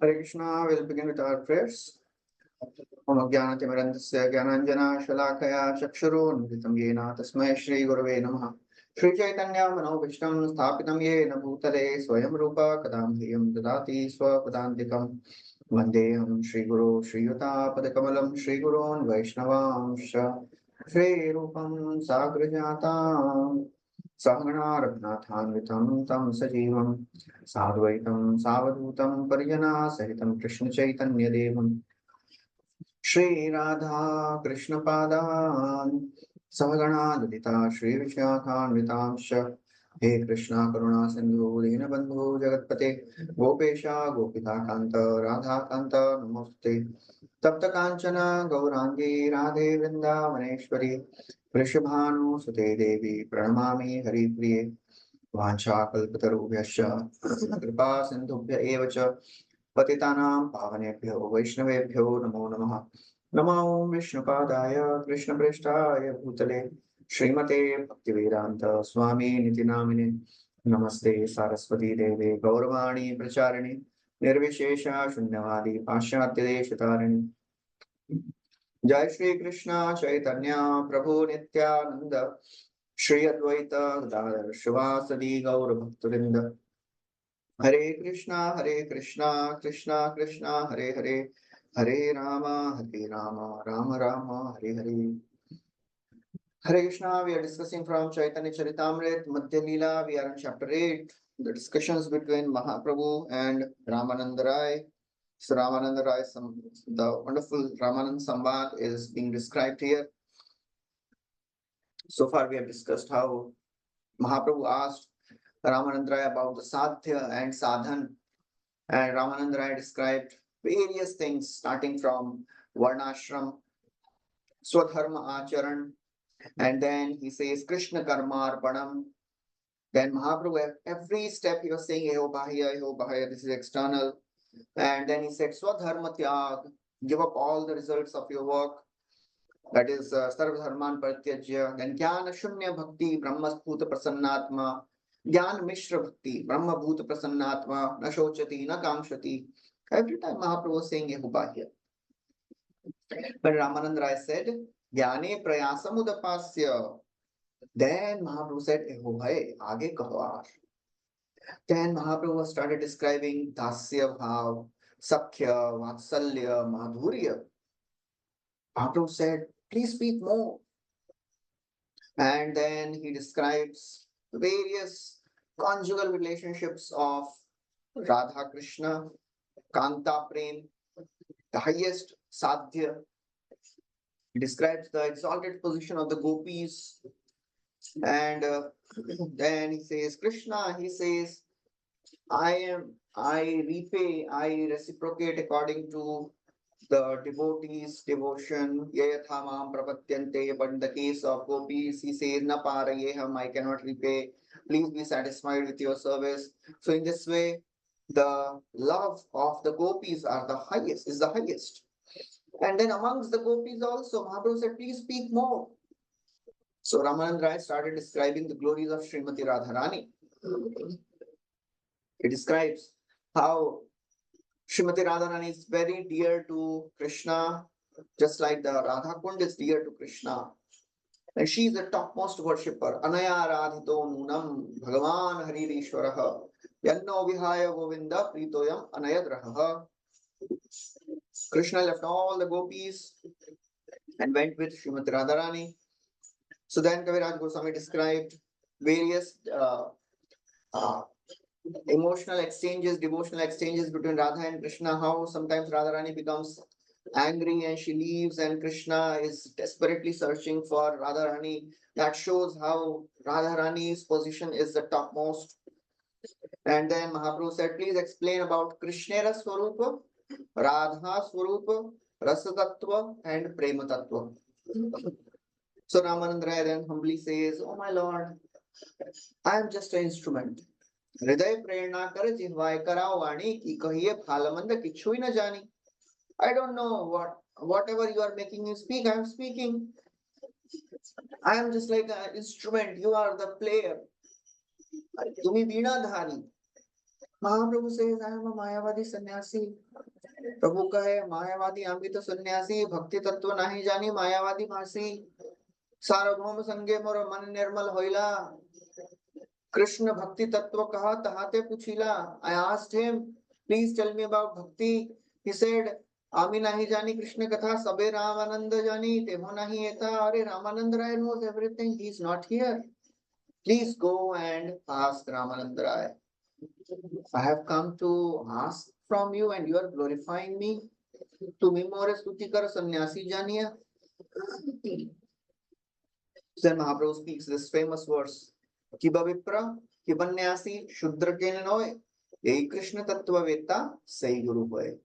Hare Krishna, we'll begin with our prayers. Om Jnanatimirandasya Jnananjana Shalakaya Chakshurunvritam Yena Tasmai Shri Gurave Namaha. Shri Caitanya Manobhishtam Sthapitam Yena Bhutale Swayam Rupa Kadambhiyam Dadati Swapadantikam Vandeham Shri Guru Shri Yuta Padakamalam Shri Gurun Vaishnavamsha Shri Rupam Sagrajatam Sahana Raghunathanvitam Tam Sajivam Sadvaitam Savadhutam Parijana Sahitam Krishna Chaitanya Devam Shri Radha Krishna Padan Samagana Dudita Shri Vishakhanvitamsha He Krishna Karuna Sindhu Dinabandhu Jagatpate Gopesha Gopika Kanta Radha Kanta Namaste Tapta Kanchana Gaurangi Radhe Vrindavaneshwari Vrishabhanu Sute Devi Pranamami Hari Priye Vanchakalpatarubhyascha Kripa Sindhubhya Eva cha पतितानां पावनेभ्यो वैष्णवेभ्यो नमो नमः नमो विष्णुपादाय कृष्णप्रेष्ठाय भूतले श्रीमते भक्तिवेदांत स्वामी निति नामिने नमस्ते सारस्वती देवे गौरवाणी प्रचारिणे निर्विशेष शून्यवादी पाश्चात्य देशतारिणे जय श्री कृष्ण चैतन्य प्रभु नित्यानंद श्री अद्वैत गदाधर शिवासदि गौर भक्तवृंद हरे Krishna Krishna Krishna Hare Hare Hare Ram Ram Ram Hare Hare. Hare Krishna, we are discussing from Caitanya Caritāmrta, Madhya lila. We are in chapter 8, the discussions between Mahaprabhu and Ramananda Rai. So Ramananda Rai, the wonderful Ramananda Samvad is being described here. So far we have discussed how Mahaprabhu asked Ramananda Rai about the Sadhya and Sadhan, and Ramananda Rai described various things starting from Varnashram, Swadharma Acharan, and then he says Krishna Karmarpanam. Then Mahaprabhu, at every step he was saying Eho Bahaya, this is external. And then he said Swadharma Tyag, give up all the results of your work. That is Sarvadharman Parityajya. Then Jnana Shunya Bhakti, Brahma Bhuta Prasannatma. Jnana Mishra Bhakti, Brahma Bhuta Prasannatma, Na Shochati, Na Kamshati. Every time Mahaprabhu was saying Eho Bahya. But Ramananda Rai said, Jnane Prayasam Udapasya. Then Mahaprabhu said, Eho Bhai, Aage kaho. Then Mahaprabhu started describing Dasya Bhav, Sakhya, Vatsalya, Madhurya. Mahaprabhu said, please speak more. And then he describes various conjugal relationships of Radha Krishna, Kanta Prem, the highest sadhya. He describes the exalted position of the gopis. And then he says, Krishna, he says, I repay, I reciprocate according to the devotees' devotion. Yayathamam prapatyante. But in the case of gopis, he says, Na parayeham, I cannot repay. Please be satisfied with your service. So in this way, the love of the gopis is the highest. And then amongst the gopis also, Mahaprabhu said, please speak more. So Ramananda Rai started describing the glories of Srimati Radharani. He describes how Srimati Radharani is very dear to Krishna, just like the Radha Kund is dear to Krishna. And she is the topmost worshipper. Anaya Radhito Nunam Bhagavan Haririshwaraha Yanno Vihaya Govinda Pritoyam Anayadraha. Krishna left all the gopis and went with Srimati Radharani. So then Kaviraj Goswami described various emotional exchanges, devotional exchanges between Radha and Krishna, how sometimes Radharani becomes angry and she leaves and Krishna is desperately searching for Radharani. That shows how Radharani's position is the topmost. And then Mahaprabhu said, please explain about Krishnera Swarupa, Radha Swarupa, Rasa Tattva and Prema Tattva. So Ramananda Rai then humbly says, oh my Lord, I am just an instrument. हृदय प्रेरणा कर जिह्वाय कराओ वाणी की कहिए फालमंद किछु ही न जानी. I don't know whatever you are making me speak, I am speaking. I am just like an instrument. You are the player. तुम्ही वीणाधारी. Mahaprabhu says, I am a Mayavadi sannyasi. Prabhu कहे मायावादी आम्ही तो सन्यासी भक्ति तत्व नाही जानी मायावादी भासी सार्वभौम संगे मोर मन निर्मल होइला Krishna Bhakti Tattva kaha tahate puchila. I asked him, please tell me about Bhakti. He said, Ami nahi jani Krishna Katha, Sabe Ramananda jani, Teho nahi eta. Are Ramananda Rai knows everything. He is not here. Please go and ask Ramananda Rai. I have come to ask from you and you are glorifying me. Tumi more stuti kar sannyasi janiya. Then Mahaprabhu speaks this famous verse. Kiba Vipra, Kibanyasi, Shudra Kenanoy, A Krishna Tattva Veta, Say Guru Hoy.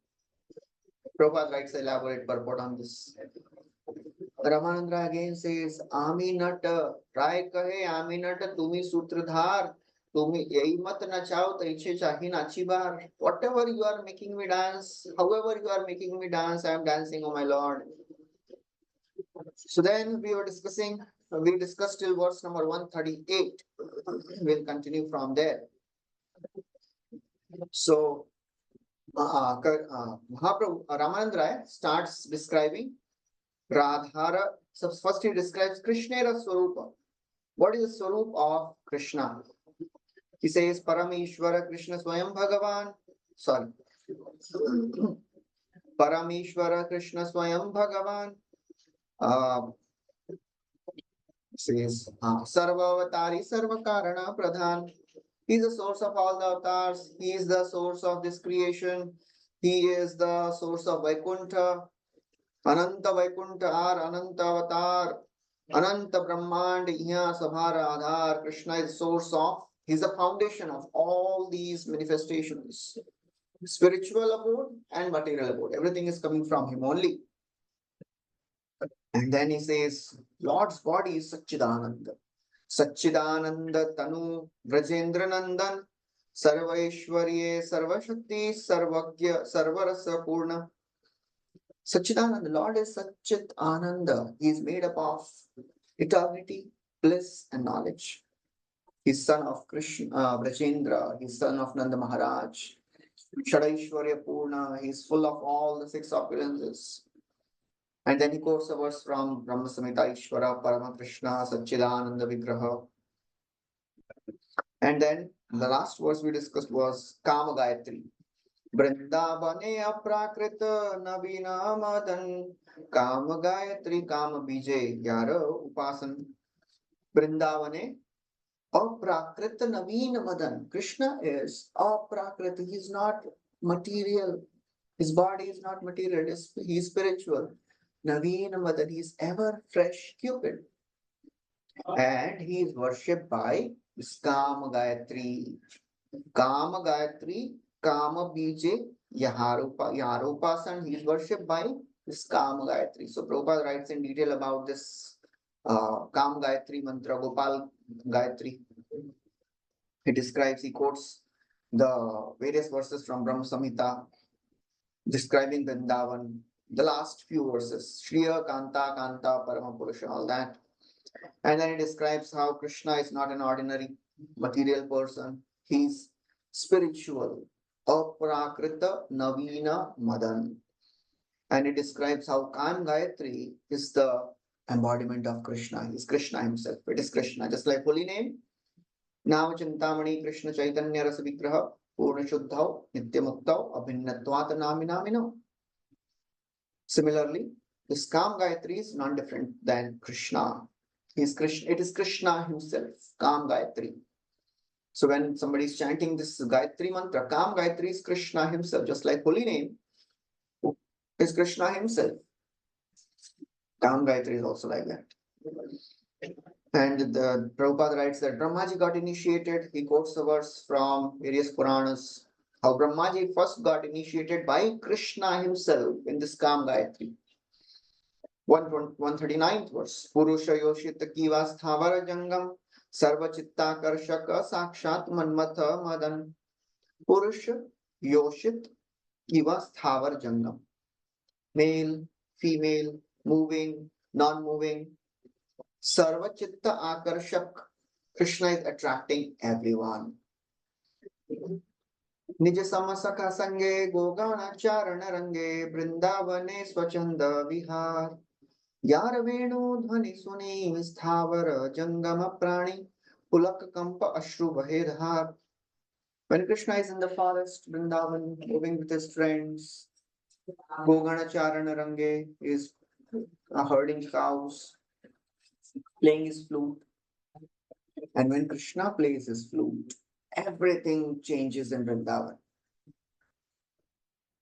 Prabhupada writes elaborate purport on this. Ramanandra again says, Ami nat, Rai kahe, Ami nat, Tumi Sutradhar, Tumi Yei mat nachao, Taiche chahi nachi bar. Whatever you are making me dance, however you are making me dance, I am dancing, oh my Lord. So then we discussed till verse number 138. We'll continue from there. So, Mahaprabhu Ramanandra starts describing Radhara. So first he describes Krishnera Swarupa. What is the Swarup of Krishna? He says Parameshwara Krishna Swayam Bhagavan. Sorry. Parameshwara Krishna Swayam Bhagavan. Says Sarvavatari Sarvakarana Pradhan. He is the source of all the avatars. He is the source of this creation. He is the source of Vaikuntha. Ananta Vaikuntha are Ananta Avatar. Ananta Brahmand Iha Sabhara Adhar. Krishna is the source of, he is the foundation of all these manifestations. Spiritual abode and material abode. Everything is coming from him only. And then he says, Lord's body is Satchidananda. Satchidananda Tanu Vrajendra Nandan Sarvaishwarye Sarvashakti Sarvagya Sarvarasa Purna. Satchidananda, the Lord is Satchit Ananda. He is made up of eternity, bliss, and knowledge. He is son of Krishna, Vrajendra. He is son of Nanda Maharaj. Shadaishwarya Purna. He is full of all the six opulences. And then he quotes a verse from Brahma Samhita Ishvara Parama Krishna Satchidananda Vigraha. And then the last verse we discussed was Kama Gayatri. Vrindavane aprakrita navina madan Kama Gayatri Kama Bije Yara Upasan. Vrindavane aprakrita navina madan. Krishna is aprakrita. He is not material. His body is not material. He is spiritual. Naveen Madan, he is ever fresh Cupid. And he is worshipped by Kama Gayatri. Kama Gayatri, Kama Bije, Yaharupasan, he is worshipped by this Kama Gayatri. So Prabhupada writes in detail about this Kama Gayatri mantra, Gopal Gayatri. He quotes the various verses from Brahma Samhita describing Vrindavan. The last few verses, Shriya, Kanta, Kanta, Parama Purusha, all that. And then he describes how Krishna is not an ordinary material person. He's spiritual. Aprakrita Navina Madan. And he describes how Kam Gayatri is the embodiment of Krishna. He's Krishna himself. It is Krishna. Just like holy name. Nama Chintamani Krishna Caitanya Rasa Vigraha Purna Shuddhau Nityamuktau Abhinnatvat Naminamino. Similarly, this Kam Gayatri is none different than Krishna. It is Krishna himself, Kam Gayatri. So when somebody is chanting this Gayatri mantra, Kam Gayatri is Krishna himself, just like holy name is Krishna himself. Kam Gayatri is also like that. And the Prabhupada writes that Brahmaji got initiated. He quotes the verse from various Puranas. How Brahmaji first got initiated by Krishna himself in this Kam Gayatri. 139th verse. Purusha Yoshita Kiva Sthavara Jangam Sarva Chitta Karshaka Sakshat Manmatha Madan. Purusha Yoshit Kiva Sthavar Jangam. Male, female, moving, non-moving. Sarva Chitta Akarshak. Krishna is attracting everyone. निज समसखा संगे गोगाना चारण रंगे वृंदावने स्वचंद विहार यार वेणु ध्वनि सुनी स्थावर जंगम प्राणी पुलक कंप अश्रु बहे धार. When Krishna is in the forest, Vrindavan, moving with his friends, Gogana Charana Range is herding cows, playing his flute. And when Krishna plays his flute, everything changes in Vrindavan.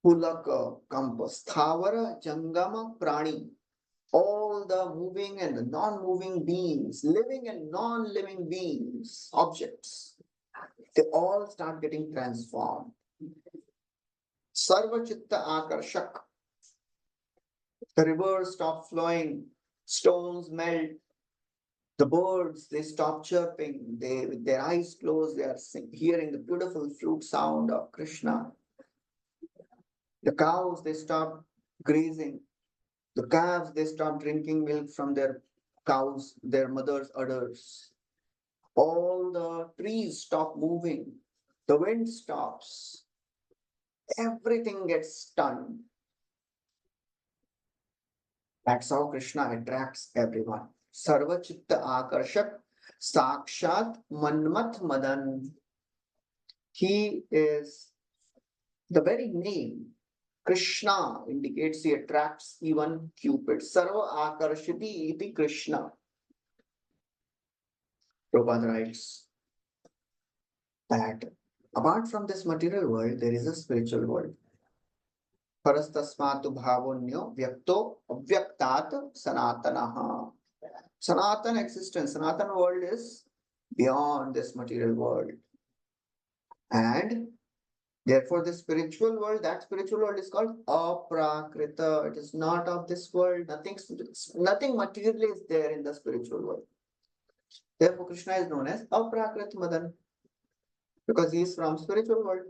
Pulaka, Kampa, Sthavara, Jangama, Prani, all the moving and the non-moving beings, living and non-living beings, objects, they all start getting transformed. Sarva Chitta Akarshak, the rivers stop flowing, stones melt, the birds they stop chirping, they with their eyes closed, they are hearing the beautiful flute sound of Krishna. The cows they stop grazing, the calves they stop drinking milk from their cows, their mothers' udders. All the trees stop moving, the wind stops, everything gets stunned. That's how Krishna attracts everyone. Sarva Chitta Akarshak Sakshat Manmat Madan. He is the very name. Krishna indicates he attracts even Cupid. Sarva Akarshiti iti Krishna. Prabhupada writes that apart from this material world, there is a spiritual world. Parastasmatu bhavonyo vyakto avyaktat sanatanaha. Sanatan existence, Sanatan world is beyond this material world. And therefore, the spiritual world, that spiritual world is called aprakrita. It is not of this world. Nothing material is there in the spiritual world. Therefore, Krishna is known as Aprakrit Madan because he is from spiritual world.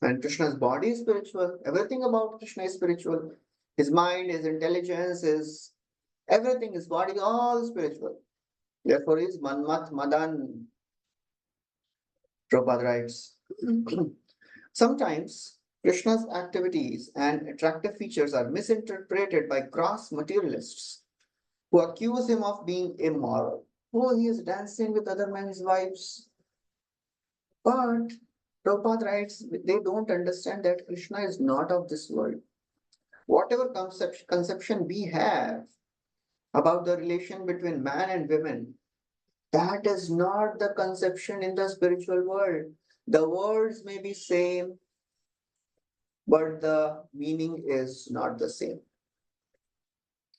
And Krishna's body is spiritual. Everything about Krishna is spiritual. His mind, his intelligence, his everything, his body, all spiritual. Therefore, he is Manmat Madan. Prabhupada writes. Sometimes Krishna's activities and attractive features are misinterpreted by gross materialists who accuse him of being immoral. Oh, he is dancing with other men's wives. But Prabhupada writes, they don't understand that Krishna is not of this world. Whatever conception we have about the relation between man and women, that is not the conception in the spiritual world. The words may be same, but the meaning is not the same.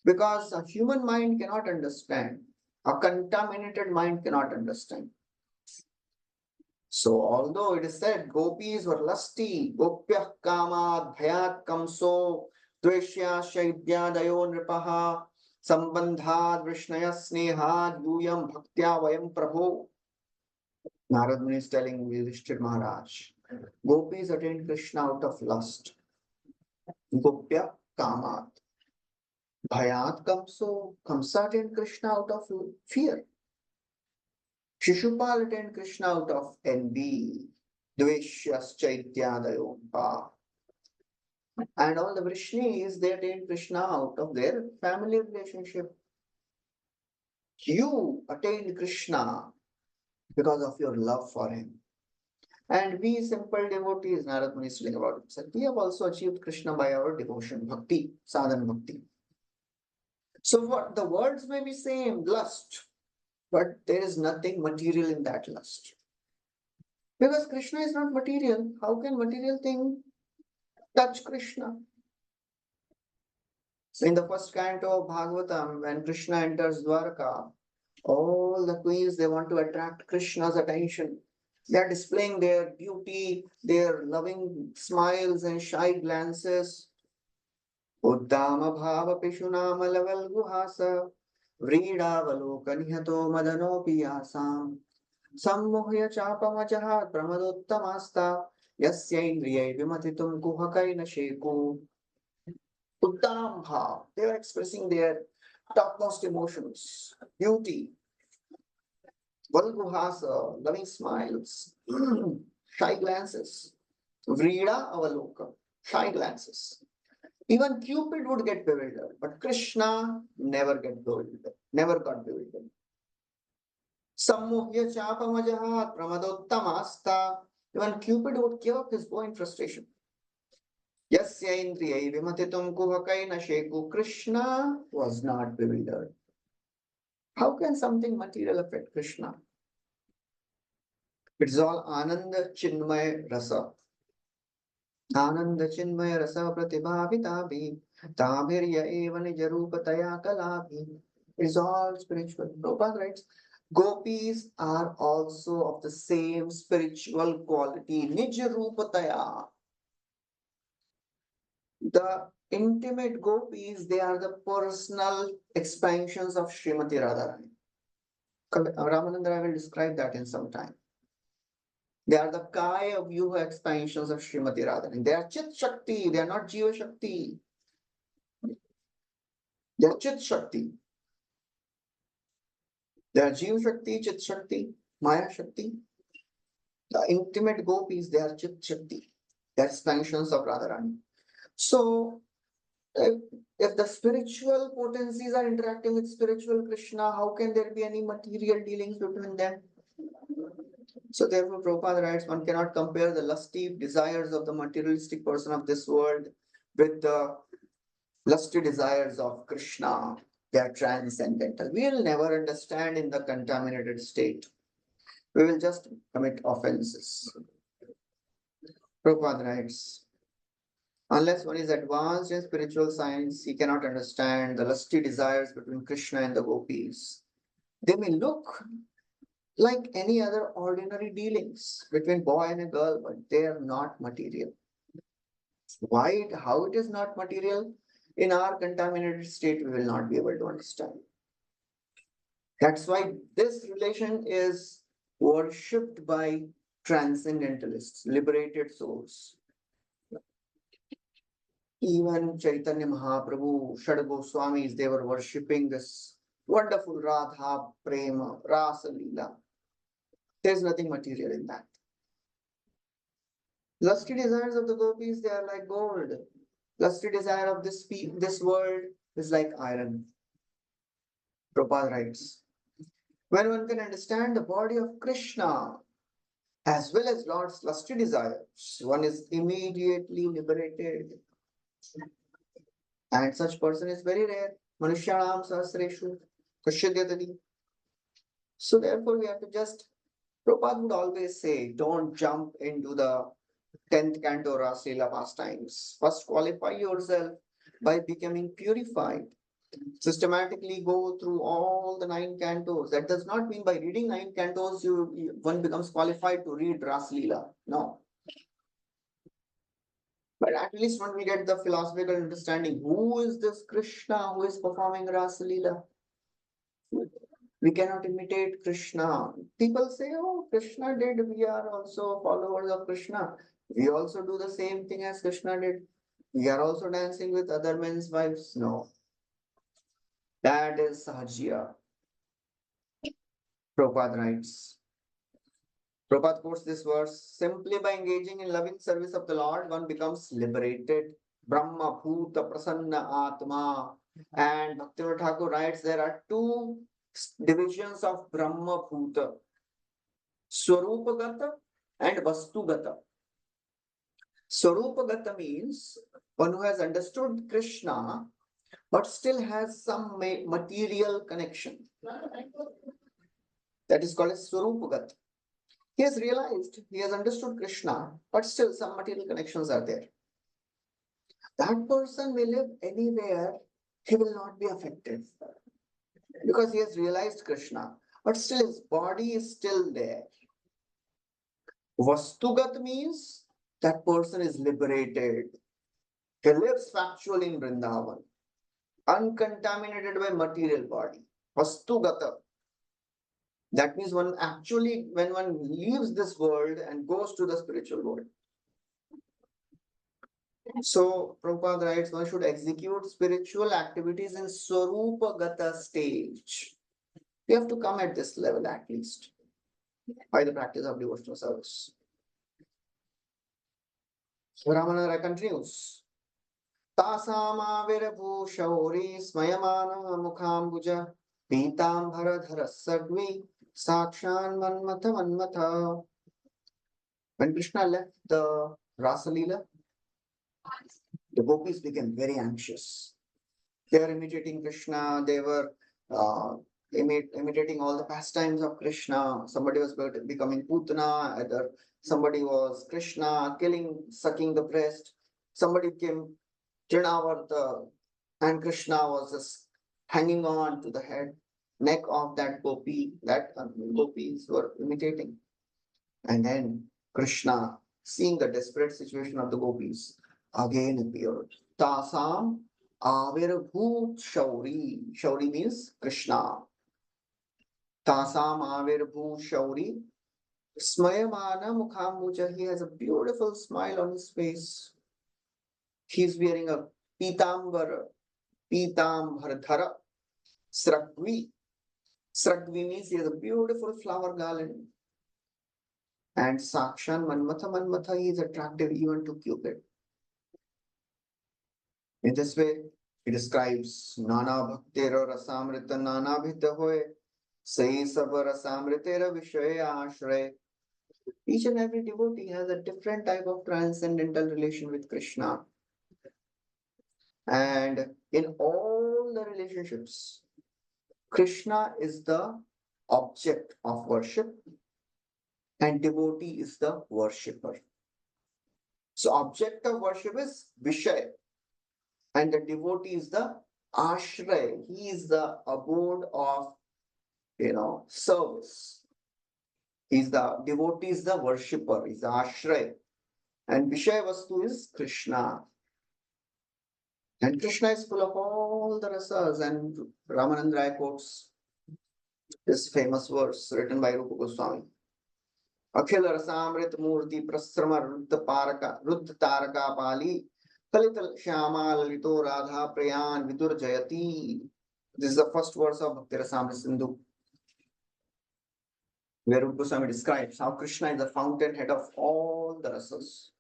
Because a human mind cannot understand, a contaminated mind cannot understand. So, although it is said gopis were lusty, gopyah kamad bhayat kamso, dveshya shaidyadayo nripaha, sambandhad vishnaya snehad yuyam bhaktya vayam prabho. Narad Muni is telling Yudhishthir Maharaj, gopis attained Krishna out of lust. Gopya kamad. Bhayat kamso, Kamsa attained Krishna out of fear. Shishupal attained Krishna out of envy. Dveshyas chaityadayo. And all the Vrishnis, they attained Krishna out of their family relationship. You attained Krishna because of your love for him. And we simple devotees, Narad Muni is telling about himself, we have also achieved Krishna by our devotion, bhakti, sadhana bhakti. So what the words may be same, lust, but there is nothing material in that lust. Because Krishna is not material. How can material thing touch Krishna? So in the first canto of Bhagavatam, when Krishna enters Dwarka, all the queens they want to attract Krishna's attention. They are displaying their beauty, their loving smiles and shy glances. Uddama bhava pishunama laval guhasa व्रीडावलोकनिहतो मदनोऽपि यासाम् सम्मोह्य चापमजहात् प्रमदोत्तमास्ता यस्यैन्द्रियै विमथितुं कुहकैन शेको. Uttam bhav. They are expressing their topmost emotions, beauty, valguhasa, loving smiles, shy glances. Vrida Avaloka, shy glances. Even Cupid would get bewildered, but Krishna never get bewildered, never got bewildered. Sammohya chapamajahat pramadottamasta. Even Cupid would give up his bow in frustration. Yasya indriyai vimatitum kuhakaina sheku. Krishna was not bewildered. How can something material affect Krishna? It's all Ananda Chinmay Rasa. Ananda Chinmay Rasa Pratibhavitabi Tabhirya Eva Nijarupataya Kalabi. It's all spiritual. Prabhupada writes, Gopis are also of the same spiritual quality. Nijarupataya. The intimate gopis, they are the personal expansions of Srimati Radharani. Ramananda will describe that in some time. They are the Kaya Vyuha expansions of Srimati Radharani. They are Chit Shakti, they are not Jiva Shakti. They are Chit Shakti. They are Jiva Shakti, Chit Shakti, Maya Shakti. The intimate gopis, they are Chit Shakti. They are expansions of Radharani. So, if the spiritual potencies are interacting with spiritual Krishna, how can there be any material dealings between them? So therefore, Prabhupada writes, one cannot compare the lusty desires of the materialistic person of this world with the lusty desires of Krishna. They are transcendental. We will never understand in the contaminated state. We will just commit offenses. Prabhupada writes, unless one is advanced in spiritual science, he cannot understand the lusty desires between Krishna and the gopis. They may look like any other ordinary dealings between boy and a girl, but they are not material. Why, how it is not material? In our contaminated state, we will not be able to understand. That's why this relation is worshipped by transcendentalists, liberated souls. Even Chaitanya Mahaprabhu, Shad Goswamis, they were worshipping this wonderful Radha Prema, Rasa Lila. There's nothing material in that. Lusty desires of the gopis, they are like gold. Lusty desire of this world is like iron. Prabhupada writes, when one can understand the body of Krishna as well as Lord's lusty desires, one is immediately liberated. And such person is very rare. Manushyanam sahasreshu kashyadhyatadi. So therefore we have to just, Prabhupada would always say, don't jump into the 10th canto Raslila pastimes. First qualify yourself by becoming purified. Systematically go through all the 9 cantos. That does not mean by reading 9 cantos, one becomes qualified to read Raslila. No. But at least when we get the philosophical understanding, who is this Krishna who is performing Raslila? We cannot imitate Krishna. People say, oh, Krishna did. We are also followers of Krishna. We also do the same thing as Krishna did. We are also dancing with other men's wives. No. That is Sahajya. Prabhupada writes. Prabhupada quotes this verse, simply by engaging in loving service of the Lord, one becomes liberated. Brahma Bhuta Prasanna Atma. And Bhaktivinoda Thakur writes, there are 2 divisions of Brahma Bhuta. Swarupagata and Vastugata. Swarupagata means one who has understood Krishna but still has some material connection. That is called as Swarupagata. He has realized, he has understood Krishna, but still some material connections are there. That person may live anywhere, he will not be affected because he has realized Krishna, but still his body is still there. Vastugat means that person is liberated. He lives factually in Vrindavan, uncontaminated by material body. Vastugata. That means one actually, when one leaves this world and goes to the spiritual world. So, Prabhupada writes, one should execute spiritual activities in Swarupagata stage. We have to come at this level at least by the practice of devotional service. Ramananda continues. Tasamavirabu shauri smayamana mukhambuja Pitambharadhara Sadvi Sakshan Manmatha Manmatha. When Krishna left the Rasa Leela, the gopis became very anxious. They were imitating Krishna, they were imitating all the pastimes of Krishna. Somebody was becoming Putana, either somebody was Krishna, killing, sucking the breast. Somebody became Trinavarta, and Krishna was just hanging on to the head, neck of that gopi that gopis were imitating. And then Krishna, seeing the desperate situation of the gopis, again appeared. Tasam Avirbhut Shauri. Shauri means Krishna. Tasam Avirbhut Shauri. Smayamana Mukhambuja. He has a beautiful smile on his face. He's wearing a Pitambara, Pitambhardhara, Sragvi. Sragvi means he has a beautiful flower garland. And Sakshan Manmatha Manmatha, he is attractive even to Cupid. In this way, he describes Nana Bhaktera Rasamrita Nana Bhita Hoy, Sai Saba Rasamritera Vishaya Ashray. Each and every devotee has a different type of transcendental relation with Krishna. And in all the relationships, Krishna is the object of worship and devotee is the worshipper. So object of worship is Vishaya and the devotee is the Ashray. He is the abode of, service. He's the devotee is the worshipper, is the Ashray. And Vishaya Vastu is Krishna. And Krishna is full of all the rasas, and Ramananda Rai quotes this famous verse written by Rupa Goswami. Akhila Rasamrit Murti Prasrama Ruddha Taraka Pali Kalita Shyama Lalito Radha Prayan Vidur Jayati. This is the first verse of Bhakti Rasamrita Sindhu, where Rupa Goswami describes how Krishna is the fountainhead of all the rasas.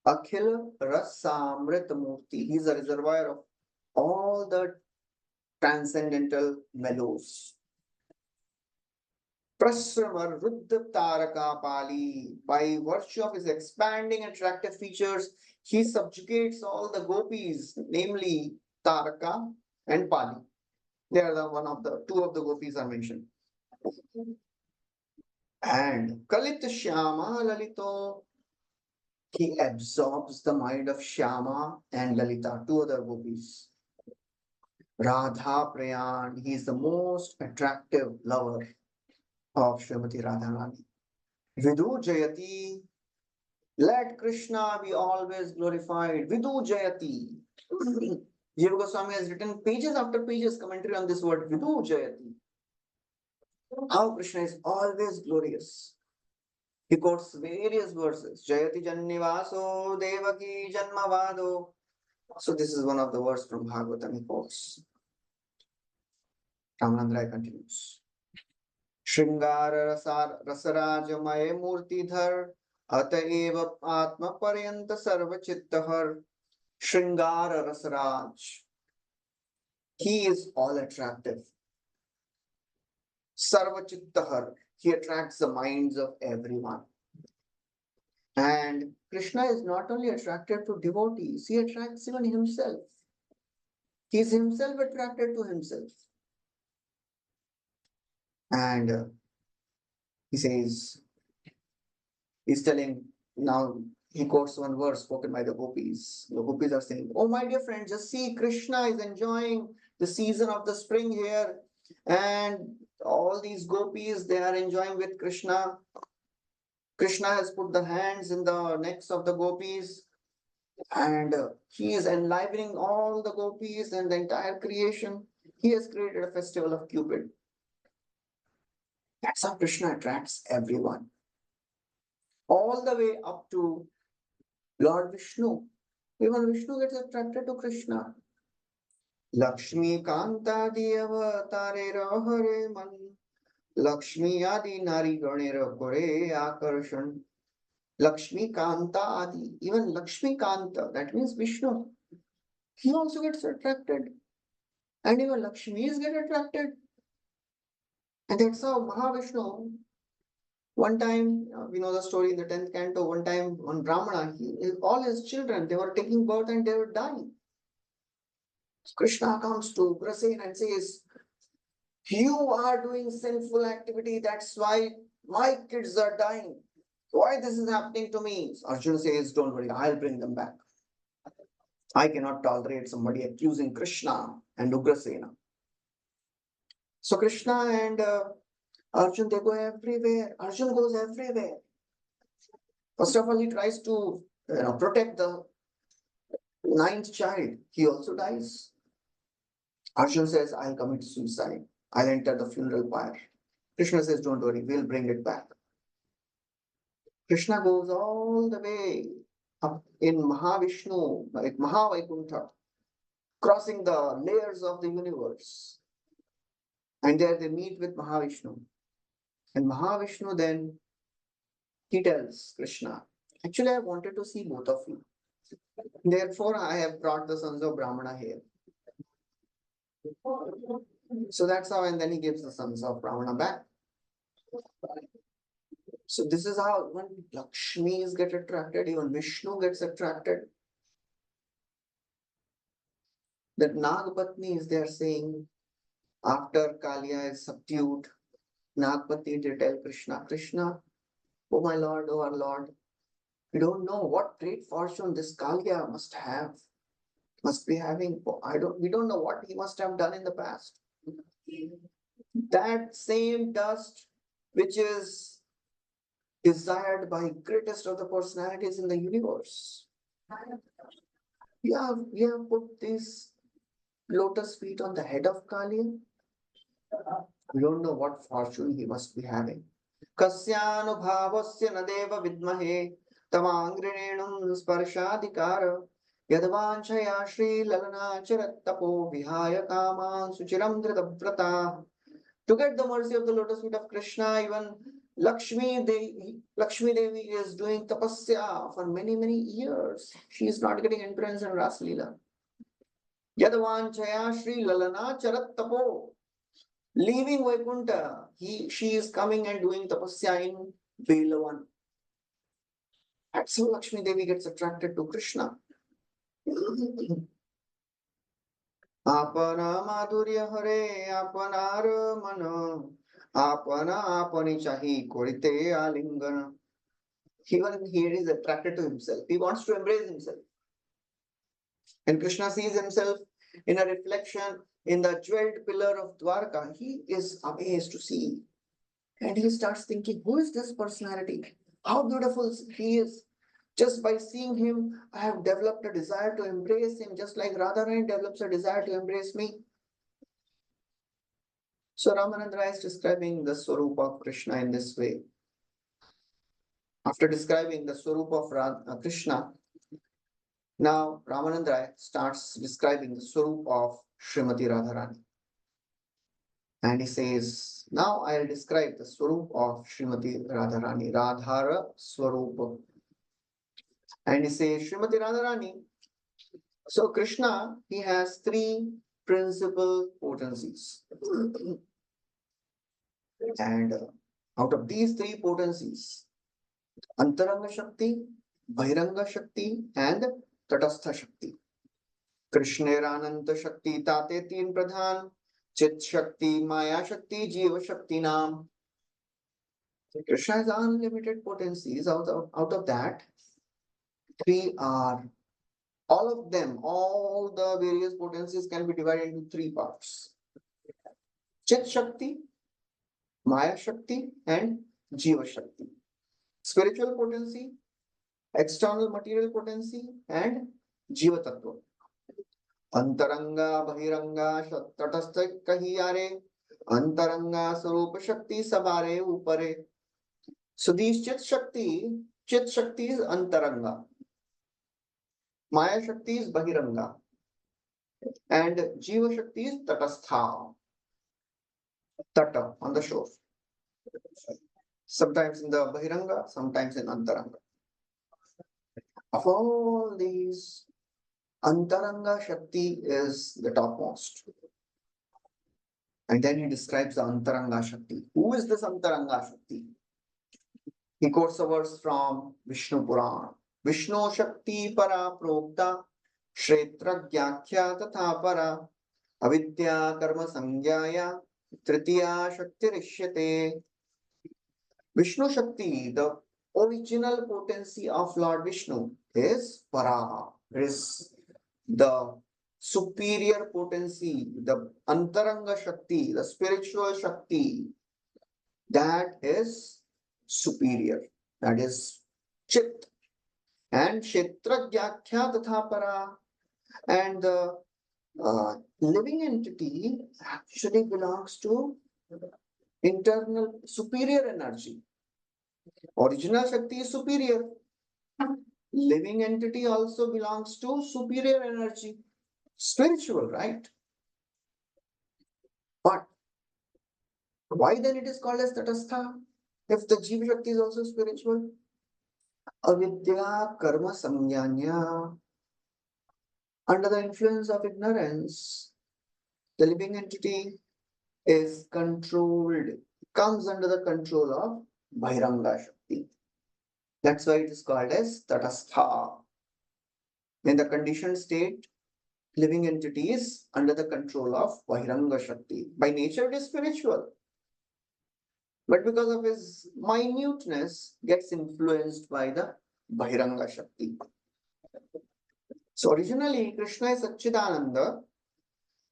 Akhila Rasamrita Murti. He is a reservoir of all the transcendental mellows. Prasrama Ruddha Taraka Pali. By virtue of his expanding attractive features, he subjugates all the gopis, namely Taraka and Pali. They are two of the gopis are mentioned. And Kalita Shyama Lalito. He absorbs the mind of Shyama and Lalita, two other gopis. Radha Prayan. He is the most attractive lover of Srimati Radharani. Vidu Jayati. Let Krishna be always glorified. Vidu Jayati. Jiva Goswami has written pages after pages commentary on this word Vidu Jayati. How Krishna is always glorious. He quotes various verses. Jayati Jannivaso Devaki Janmavado. So this is one of the verses from Bhagavatam he quotes. Ramananda Rai continues. Shringara Rasarajamaye Murtidhar Ataeva Atma Paryanta Sarva Chittahar. Shringara Rasaraj. He is all attractive. Sarva Chittahar. He attracts the minds of everyone. And Krishna is not only attracted to devotees, he attracts even himself. He is himself attracted to himself. And he says, he's telling, now he quotes one verse spoken by the gopis. The gopis are saying, oh my dear friend, just see, Krishna is enjoying the season of the spring here. And all these gopis, they are enjoying with Krishna. Krishna has put the hands in the necks of the gopis. And he is enlivening all the gopis and the entire creation. He has created a festival of Cupid. That's how Krishna attracts everyone. All the way up to Lord Vishnu. Even Vishnu gets attracted to Krishna. Lakshmi Kanta Diyava Tarera Hare Man. Lakshmi Adi Nari Ganera Kore Akarshan. Lakshmi Kanta Adi, even Lakshmi Kanta, that means Vishnu, he also gets attracted. And even Lakshmis get attracted. And that's how Mahavishnu, one time, we know the story in the 10th canto, one time on Brahmana, all his children, they were taking birth and they were dying. Krishna comes to Ugrasen and says, you are doing sinful activity, that's why my kids are dying. Why this is happening to me? Arjuna says, don't worry, I'll bring them back. I cannot tolerate somebody accusing Krishna and Ugrasena. So Krishna and Arjun, they go everywhere. Arjun goes everywhere. First of all, he tries to protect the ninth child. He also dies. Arjun says, I'll commit suicide. I'll enter the funeral pyre. Krishna says, don't worry, we'll bring it back. Krishna goes all the way up in Mahavishnu, like Mahavaikuntha, crossing the layers of the universe. And there they meet with Mahavishnu. And Mahavishnu then, he tells Krishna, actually, I wanted to see both of you. Therefore, I have brought the sons of Brahmana here. So that's how, and then he gives the sons of Brahmana back. So this is how when Lakshmis get attracted, even Vishnu gets attracted. That Nagpatni is there saying, after Kaliya is subdued, Nagpatni they tell Krishna, Krishna, oh my Lord, oh our Lord, we don't know what great fortune this Kaliya must have, must be having. We don't know what he must have done in the past. That same dust which is desired by greatest of the personalities in the universe. We have put these lotus feet on the head of Kali. We don't know what fortune he must be having. Kasyanubhavasya nadeva vidmahe tamangrinenum sparshadikara yadvanchaya shri lalana charattapo vihaya kaman suchiram dritavrata. To get the mercy of the lotus feet of Krishna, even Lakshmi Devi is doing tapasya for many, many years. She is not getting entrance in Ras Lila. Yadavanchaya Shri Lalana Charat Tapo. Leaving Vaikuntha, she is coming and doing tapasya in Belavan. That's how Lakshmi Devi gets attracted to Krishna. Apana madhurya hare apanar mana apana apani chahi korite alingana. Even here is attracted to himself. He wants to embrace himself. And Krishna sees himself in a reflection in the jeweled pillar of Dwarka. He is amazed to see. And he starts thinking, who is this personality? How beautiful he is. Just by seeing him, I have developed a desire to embrace him, just like Radharani develops a desire to embrace me. So Ramananda is describing the Swarupa of Krishna in this way. After describing the Swarupa of Krishna, now Ramananda starts describing the Swarupa of Srimati Radharani. And he says, now I'll describe the Swarupa of Srimati Radharani, Radhara Swarupa. And he says, Srimati Radharani, so Krishna, he has three principal potencies. And out of these three potencies, Antaranga Shakti, Bahiranga Shakti, and Tatastha Shakti. Krishnerananta Shakti tate teen pradhan, Chit Shakti, Maya Shakti, Jiva Shakti Nam. Krishna has unlimited potencies. Out of that, three are, all of them, all the various potencies can be divided into three parts. Chit Shakti, Maya Shakti, and Jiva Shakti. Spiritual potency, external material potency, and Jiva Tattva. Antaranga, Bahiranga, Tatastha Kahiyare, Antaranga, Sarupa Shakti, Sabare, Upare. So these Chit Shakti is Antaranga. Maya Shakti is Bahiranga. And Jiva Shakti is Tatastha. Tata, on the shore. Sometimes in the Bahiranga, sometimes in Antaranga. Of all these, Antaranga Shakti is the topmost. And then he describes the Antaranga Shakti. Who is this Antaranga Shakti? He quotes a verse from Vishnu Purana. Vishnu Shakti para prokta Shretragyakya tatha para avidya karma sangyaya tritiya shakti rishyate. Vishnu Shakti, the original potency of Lord Vishnu, is para, is the superior potency, the Antaranga Shakti, the spiritual Shakti, that is superior, that is Chit. And Kshetragyakya tatha para, and the living entity actually belongs to internal superior energy. Original Shakti is superior. Living entity also belongs to superior energy. Spiritual, right? But why then it is called as Tatastha? If the Jiva Shakti is also spiritual? Avidya karma samyanya. Under the influence of ignorance, the living entity is controlled, comes under the control of Bhairanga Shakti. That's why it is called as Tatastha. In the conditioned state, living entity is under the control of Bhairanga Shakti. By nature, it is spiritual. But because of his minuteness, gets influenced by the Bhairanga Shakti. So originally, Krishna is Satchidananda,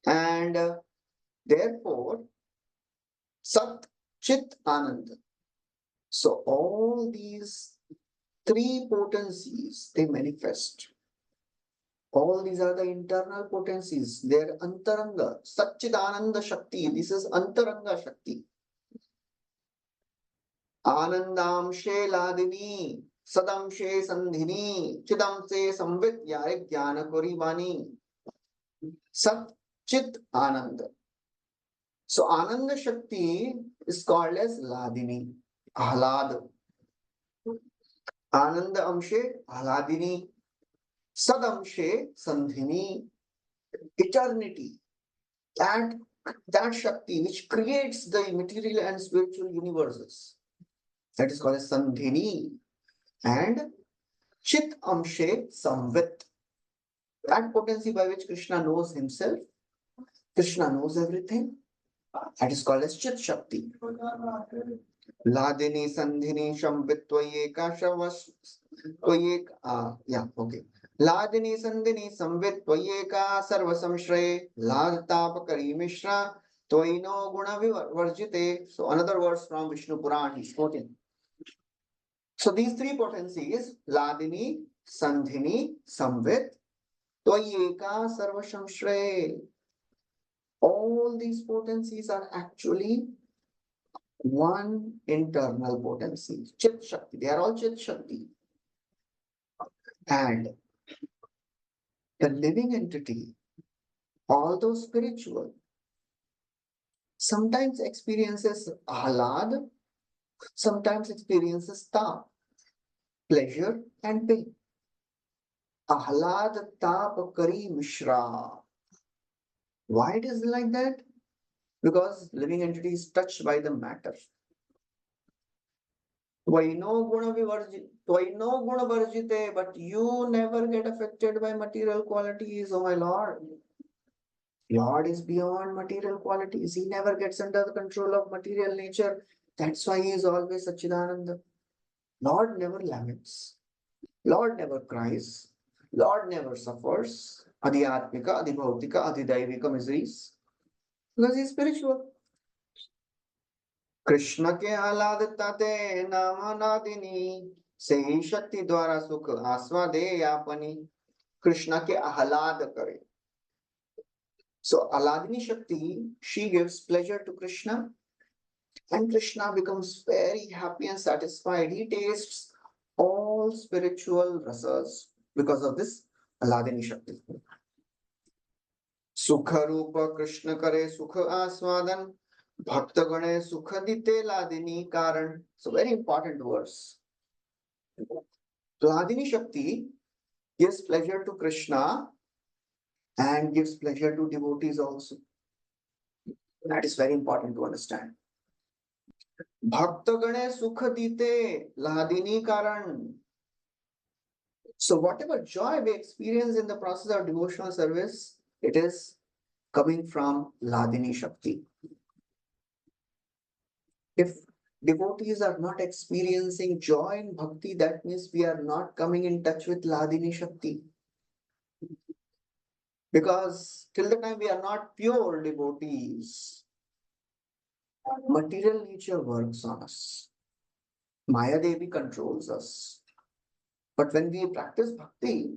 and therefore, Sat Chit Ananda. So all these three potencies, they manifest. All these are the internal potencies. They're Antaranga, Satchidananda Shakti. This is Antaranga Shakti. Anandamshe Ladini, Sadamshe Sandhini, Chidamse Samvit Yare Jnana Koribani. Sat Chit Ananda. So Ananda Shakti is called as Ladini, Ahlad. Ananda Amshe Ahladini, Sadamshe Sandhini, eternity. That Shakti which creates the material and spiritual universes. That is called as Sandhini. And Chit Amshe Samvit. That potency by which Krishna knows himself. Krishna knows everything. That is called as Chit Shakti. Ladini Sandhini Shambhit Tvayeka Shavas Tvayek yeah, okay. Ladini Sandhini Samvit Tvayeka Sarva Samshray Lad Tapakari Mishra Tvaino Guna Varjite. So another verse from Vishnu Puran he's quoting. So these three potencies, Ladini, Sandhini, Samvit, Tvayeka Sarva Samshray. All these potencies are actually one internal potency, Chit Shakti. They are all Chit Shakti. And the living entity, although spiritual, sometimes experiences ahlad, sometimes experiences tap, pleasure and pain. Ahlad tap kari mishra. Why it is like that? Because living entity is touched by the matter. Tvaino guna varjite, but you never get affected by material qualities, oh my Lord. Lord is beyond material qualities. He never gets under the control of material nature. That's why he is always Satchidananda. Lord never laments. Lord never cries. Lord never suffers. Adhyatmika, adhibhautika, adhidaivika miseries. Because he is spiritual. Krishna के आह्लादताते नामानादिनी से ही शक्ति द्वारा सुख आस्वादे यापनी कृष्ण के आह्लाद करे. So Aladini Shakti, she gives pleasure to Krishna, and Krishna becomes very happy and satisfied. He tastes all spiritual rasas because of this Aladini Shakti. Sukha Rupa Krishna kare sukha aswadan Bhakta Gane Sukha Dite Ladini Karan. So very important verse. Ladini Shakti gives pleasure to Krishna and gives pleasure to devotees also. That is very important to understand. Bhaktagane sukha dite ladini karan. So whatever joy we experience in the process of devotional service, it is coming from Ladini Shakti. If devotees are not experiencing joy in bhakti, that means we are not coming in touch with Ladini Shakti. Because till the time we are not pure devotees, material nature works on us. Maya Devi controls us. But when we practice bhakti,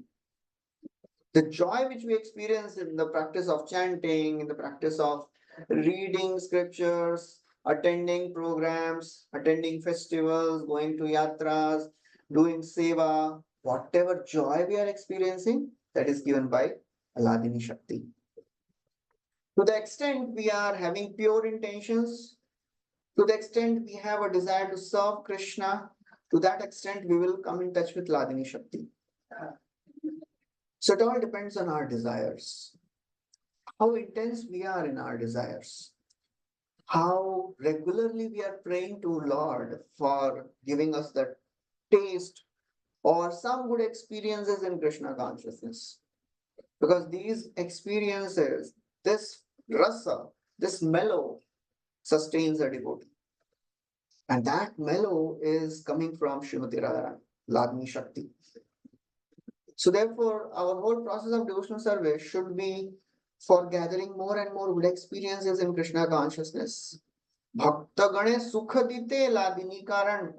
the joy which we experience in the practice of chanting, in the practice of reading scriptures, attending programs, attending festivals, going to yatras, doing seva, whatever joy we are experiencing, that is given by Aladini Shakti. To the extent we are having pure intentions, to the extent we have a desire to serve Krishna, to that extent we will come in touch with Ladini Shakti. So it all depends on our desires, how intense we are in our desires, how regularly we are praying to Lord for giving us that taste or some good experiences in Krishna consciousness. Because these experiences, this rasa, this mellow sustains a devotee. And that mellow is coming from Srimati Radharani, Ladini Shakti. So therefore, our whole process of devotional service should be for gathering more and more good experiences in Krishna consciousness. Bhakta Gane Sukha Dite Ladini Karan.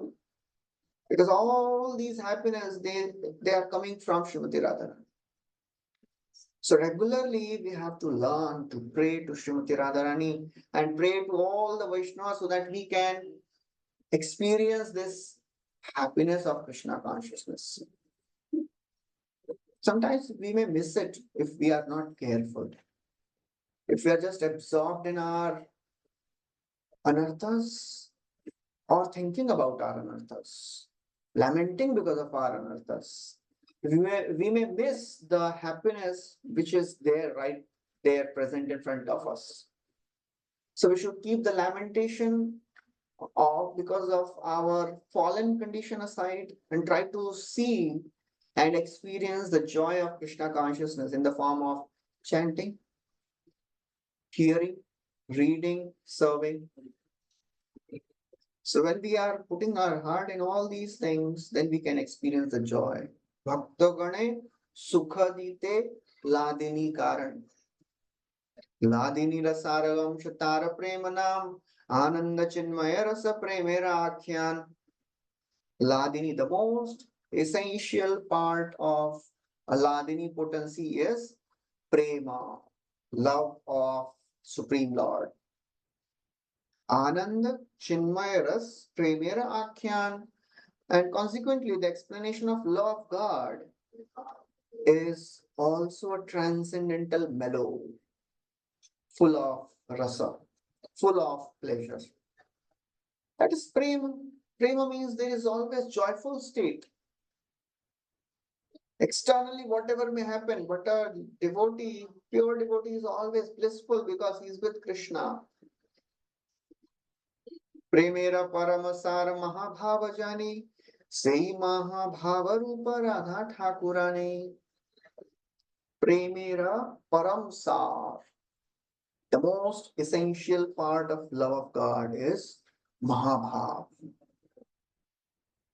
Because all these happiness, they are coming from Srimati Radharani. So regularly we have to learn to pray to Srimati Radharani and pray to all the Vaishnavas so that we can experience this happiness of Krishna consciousness. Sometimes we may miss it if we are not careful. If we are just absorbed in our anarthas or thinking about our anarthas, lamenting because of our anarthas, we may miss the happiness which is there, right there, present in front of us. So we should keep the lamentation of because of our fallen condition aside and try to see and experience the joy of Krishna consciousness in the form of chanting, hearing, reading, serving. So when we are putting our heart in all these things, then we can experience the joy. Bhaktagane sukha dite ladini karan. Ladini rasaragam shatara premanam ananda chinmaya rasa premera akhyan. Ladini, the most essential part of a Ladini potency is prema, love of Supreme Lord. Ananda Chinmaya Ras Premera Akhyan, and consequently the explanation of love of God is also a transcendental mellow, full of rasa, full of pleasure. That is prema. Prema means there is always joyful state. Externally, whatever may happen, but a devotee, pure devotee is always blissful because he is with Krishna. Premera Paramasara Mahabhavajani, Sei Mahabhavarupa Radha Thakurani. Premera Paramsar. The most essential part of love of God is Mahabhav.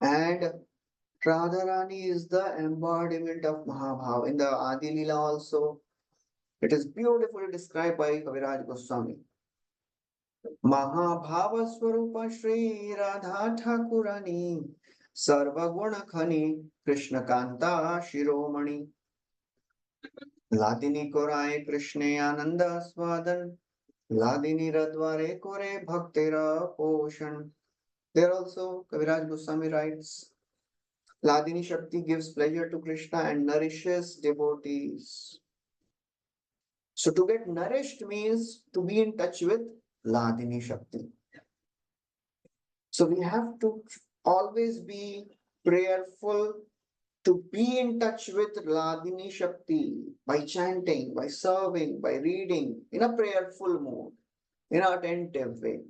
And Radharani is the embodiment of Mahabhav. In the Adi Lila also, it is beautifully described by Kaviraj Goswami. Mahabhava Swarupa Shri Radha Thakurani Sarva Guna Khani Krishna Kanta Shiromani. Ladini Korai Krishna Ananda Swadan Ladini Radware Kore Bhaktera Poshan. There also Kaviraj Goswami writes, Ladini Shakti gives pleasure to Krishna and nourishes devotees. So to get nourished means to be in touch with Ladini Shakti. So we have to always be prayerful to be in touch with Radhini Shakti by chanting, by serving, by reading in a prayerful mood, in an attentive way.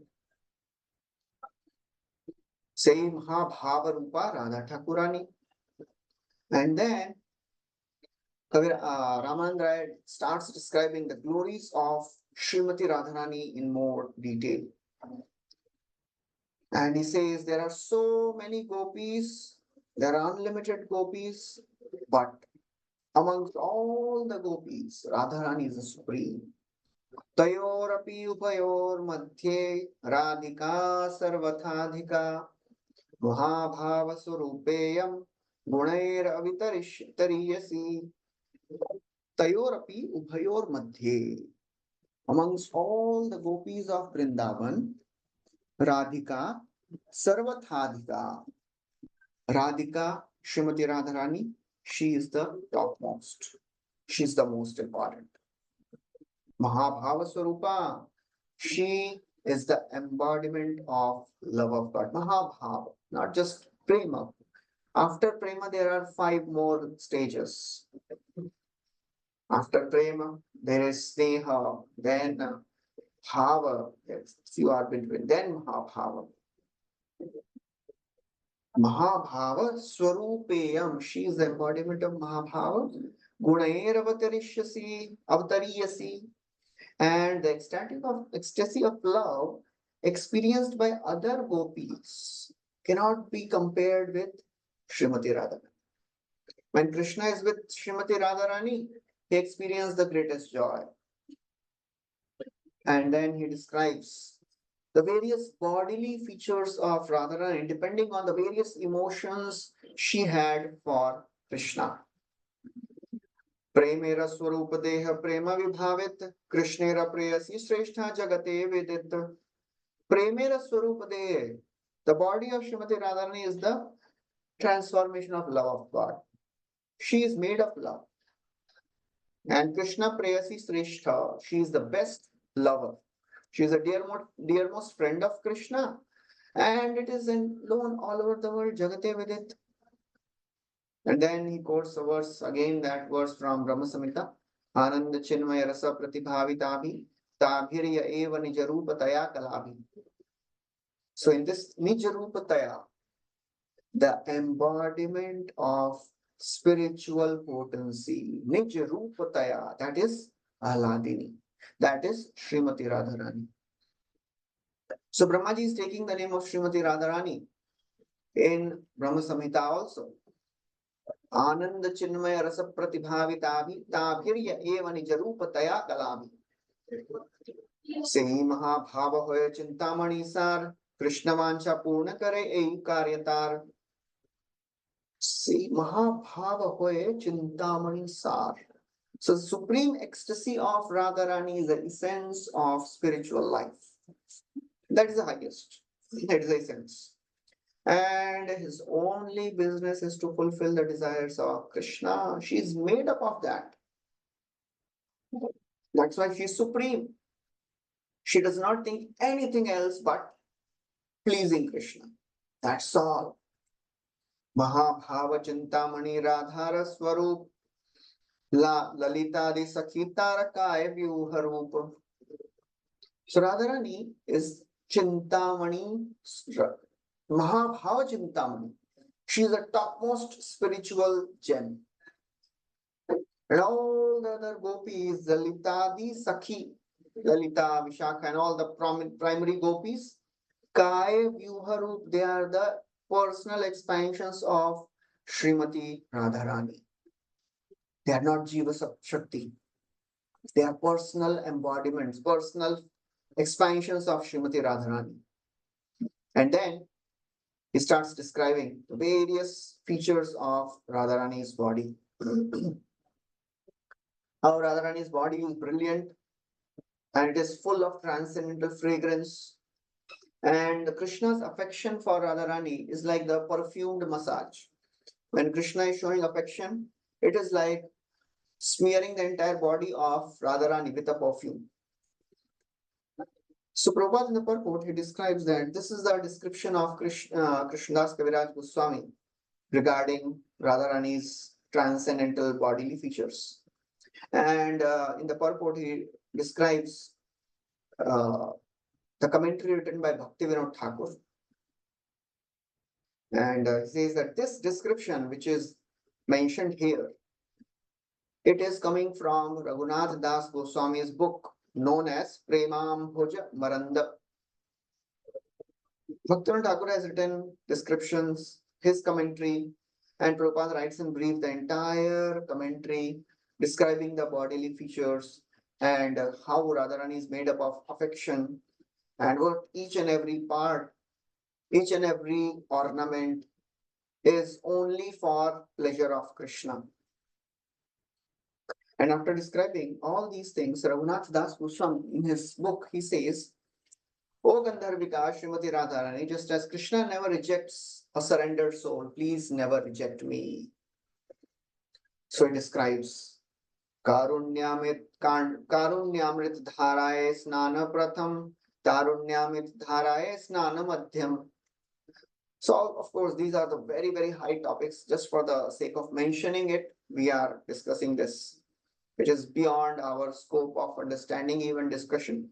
Say Mahabhava Rupa Radha Thakurani. And then Ramananda starts describing the glories of Srimati Radharani in more detail. And he says there are so many gopis, there are unlimited gopis, but amongst all the gopis, Radharani is the supreme. Tayorapi upayor madhye radhika sarvathadhika mahabhava surupeyam gunair avitarish Tayorapi ubhayor madhye. Amongst all the gopis of Vrindavan, Radhika sarvathadhika. Radhika, Srimati Radharani, she is the topmost. She is the most important. Mahabhava Swarupa, she is the embodiment of love of God. Mahabhava, not just Prema. After Prema, there are 5 more stages. After Prema, there is Sneha, then Bhava, yes, few are between, then Mahabhava. Mahabhava Swarupeyam, she is the embodiment of Mahabhava. Gunair avatariyasi, and the ecstasy of love experienced by other gopis cannot be compared with Srimati Radharani. When Krishna is with Srimati Radharani, he experienced the greatest joy. And then he describes the various bodily features of Radharani depending on the various emotions she had for Krishna. Premera Swarupa Deha Prema Vibhavit Krishnera Preyasi Shrestha Jagate Vedit. Premera Swarupa Deha. The body of Srimati Radharani is the transformation of love of God. She is made of love. And Krishna Preyasi Shrestha. She is the best lover. She is a dearmost friend of Krishna. And it is known all over the world, Jagate Vidit. And then he quotes a verse, again that verse from Brahma Samhita. Ananda Chinmaya Rasa Pratibhavitabi Tabhirya Eva Nijarupataya Kalabi. So in this Nijarupataya, the embodiment of spiritual potency, Nijarupataya, that is Ahladini. That is Srimati Radharani. So Brahmaji is taking the name of Srimati Radharani in Brahma Samhita also. Ananda Chinmaya Rasa Pratibhavitabi Tabhirya Eva Nijarupataya Kalami. Sei Mahabhava Hoya Chintamani Sar Krishna Vancha Purna Kare Ei Karyatar. Sei Mahabhava Hoya Chintamani Sar. So the supreme ecstasy of Radharani is the essence of spiritual life. That is the highest. That is the essence. And his only business is to fulfill the desires of Krishna. She is made up of that. That's why she is supreme. She does not think anything else but pleasing Krishna. That's all. Mahabhava Chintamani Radhara Swarup Lalita Di Sakhitara Kaya Vyuharupa. So Radharani is Chintamani, Mahabhava Chintamani. She is the topmost spiritual gem. And all the other gopis, Lalita Di Sakhi, Lalita, Vishakha, and all the primary gopis, Kaya Vyuharup, they are the personal expansions of Srimati Radharani. They are not Jiva Shakti. They are personal embodiments, personal expansions of Srimati Radharani. And then he starts describing the various features of Radharani's body. How Radharani's body is brilliant and it is full of transcendental fragrance. And Krishna's affection for Radharani is like the perfumed massage. When Krishna is showing affection, it is like smearing the entire body of Radharani with a perfume. So Prabhupada in the purport, he describes that this is the description of Krishnadas Kaviraj Goswami regarding Radharani's transcendental bodily features. And in the purport, he describes the commentary written by Bhaktivinoda Thakur. And he says that this description, which is mentioned here, it is coming from Raghunath Das Goswami's book known as Premam Bhoja Maranda. Bhaktivinoda Thakur has written descriptions, his commentary, and Prabhupada writes in brief the entire commentary describing the bodily features and how Radharani is made up of affection and what each and every part, each and every ornament is only for pleasure of Krishna. And after describing all these things, Raghunath Das Goswami in his book, he says, O Gandharvika Srimati Radharani, just as Krishna never rejects a surrendered soul, please never reject me. So he describes Karunyamrit Dharaye Snana Pratham, Tarunyamrit Dharaye Snana Madhyam. So, of course, these are the very, very high topics. Just for the sake of mentioning it, we are discussing this. It is beyond our scope of understanding, even discussion.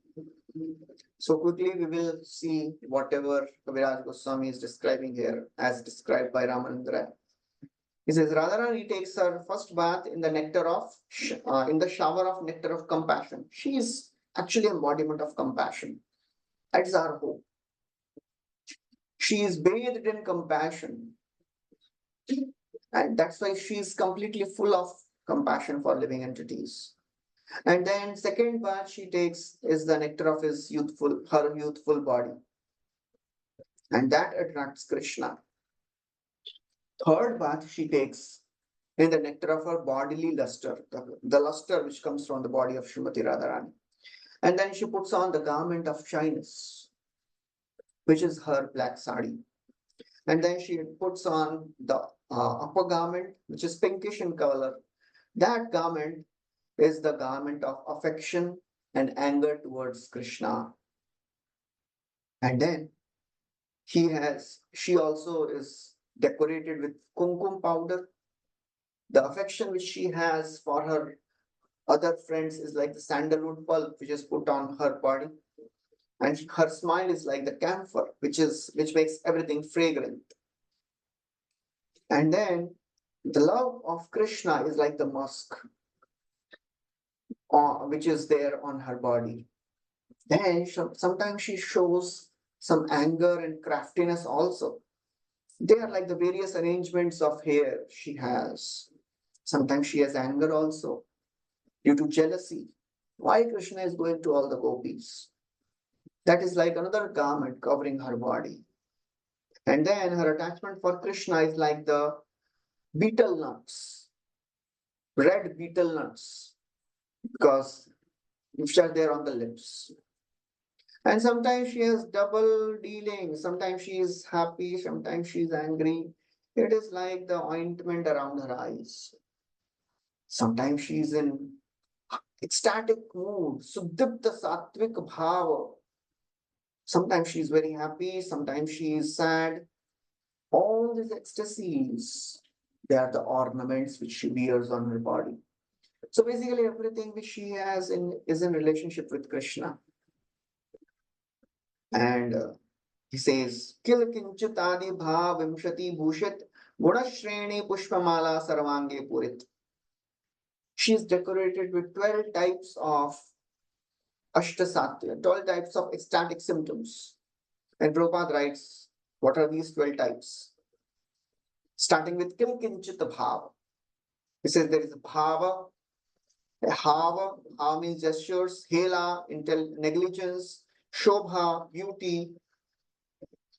So quickly we will see whatever Kaviraj Goswami is describing here as described by Ramananda. He says Radharani takes her first bath in the in the shower of nectar of compassion. She is actually embodiment of compassion. That's our hope. She is bathed in compassion. And that's why she is completely full of compassion for living entities. And then second bath she takes is the nectar of her youthful body. And that attracts Krishna. Third bath she takes in the nectar of her bodily luster, the luster which comes from the body of Srimati Radharani. And then she puts on the garment of shyness, which is her black sari. And then she puts on the upper garment, which is pinkish in color. That garment is the garment of affection and anger towards Krishna. And then she also is decorated with kumkum powder. The affection which she has for her other friends is like the sandalwood pulp which is put on her body. And her smile is like the camphor, which makes everything fragrant. And then the love of Krishna is like the musk, which is there on her body. Then sometimes she shows some anger and craftiness also. They are like the various arrangements of hair she has. Sometimes she has anger also due to jealousy. Why Krishna is going to all the gopis? That is like another garment covering her body. And then her attachment for Krishna is like the betel nuts, red betel nuts, because which are there on the lips. And sometimes she has double dealing. Sometimes she is happy, sometimes she is angry. It is like the ointment around her eyes. Sometimes she is in ecstatic mood, Suddipta Satvik Bhava. Sometimes she is very happy, sometimes she is sad. All these ecstasies, they are the ornaments which she wears on her body. So basically everything which she has is in relationship with Krishna. And he says, Kil kinchitadi bha vimshati bhushit gunashreni pushpamala sarvange purit. She is decorated with 12 types of Ashtasatya, 12 types of ecstatic symptoms. And Prabhupada writes, what are these 12 types? Starting with Kim Kinchita Bhava. He says there is a Bhava, a Hava, Hava means gestures, Hela, negligence, Shobha, beauty,